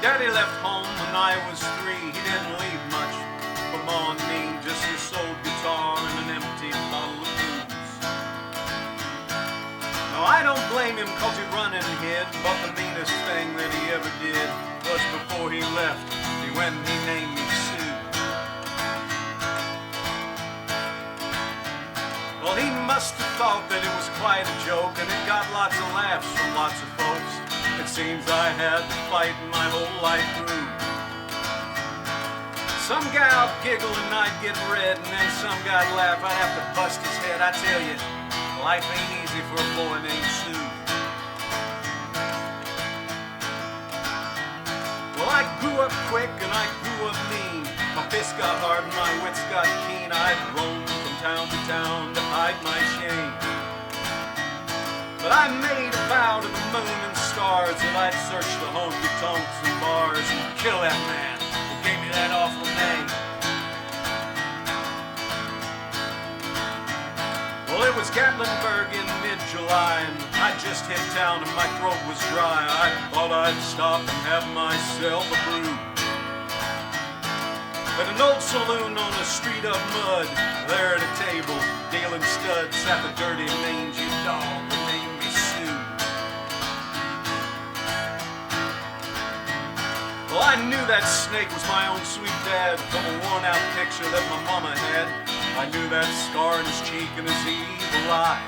Daddy left home when I was 3. He didn't leave much for Ma and me, just his sold guitar and an empty bottle of booze. Now I don't blame him 'cause he run and hid, but the meanest thing that he ever did was before he left, when he named me Sue. Well, he must have thought that it was quite a joke, and it got lots of laughs from lots of folks. It seems I had to fight my whole life through. Some guy would giggle and I'd get red, and then some guy'd laugh, I'd have to bust his head. I tell you, life ain't easy for a boy named Sue. Well, I grew up quick and I grew up mean. My fists got hard and my wits got keen. I'd roam from town to town to hide my shame. But I made a vow to the moon and stars that I'd search the honky-tonks and bars and kill that man who gave me that awful name. Well, it was Gatlinburg in mid-July, and I just hit town and my throat was dry. I thought I'd stop and have myself a brew. At an old saloon on a street of mud, there at a table, dealing studs, sat the dirty, mangy dog that named me Sue. Well, I knew that snake was my own sweet dad from a worn-out picture that my mama had. I knew that scar in his cheek and his evil eye.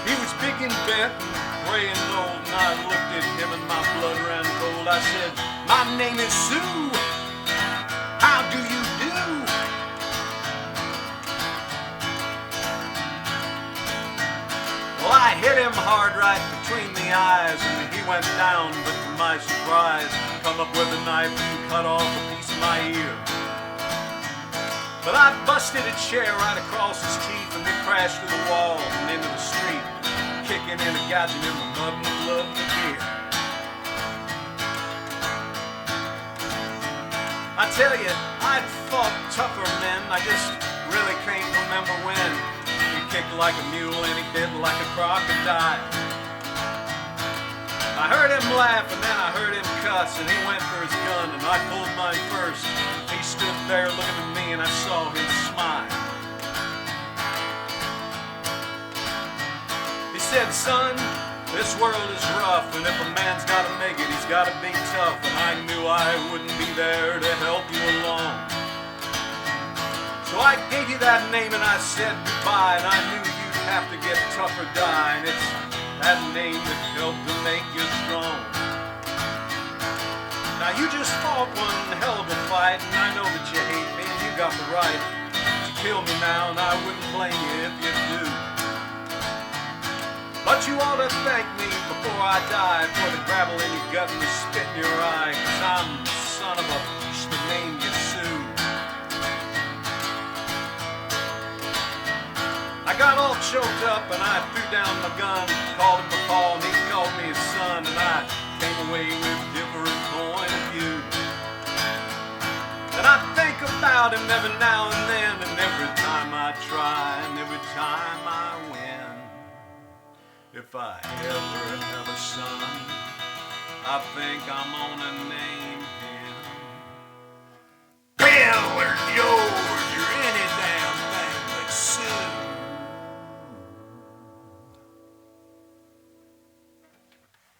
He was big and bent and gray and old, and I looked at him and my blood ran cold. I said, "My name is Sue. How do you do?" Well, I hit him hard right between the eyes, and he went down, but to my surprise, come up with a knife and cut off a piece of my ear. But I busted a chair right across his teeth, and we crashed through the wall and into the street, kicking and gouging in the mud and the blood and the beer. I tell you, I'd fought tougher men, I just really can't remember when. He kicked like a mule and he bit like a crocodile. I heard him laugh and then I heard him cuss, and he went for his gun and I pulled mine first. He stood there looking at me and I saw him smile. He said, "Son, this world is rough, and if a man's gotta make it, he's gotta be tough." And I knew I wouldn't be there to help you along. So I gave you that name and I said goodbye, and I knew you'd have to get tough or die, and it's that name that helped to make you strong. Now you just fought one hell of a fight, and I know that you hate me, and you got the right to kill me now, and I wouldn't blame you if you do. But you ought to thank me before I die for the gravel in your gut and the spit in your eye, 'cause I'm the son of a bitch that named you Sue. I got all choked up and I threw down my gun, called him Paul and he called me his son, and I came away with a different point of view. And I think about him every now and then, and every time I try and every time I win. If I ever have a son, I think I'm gonna name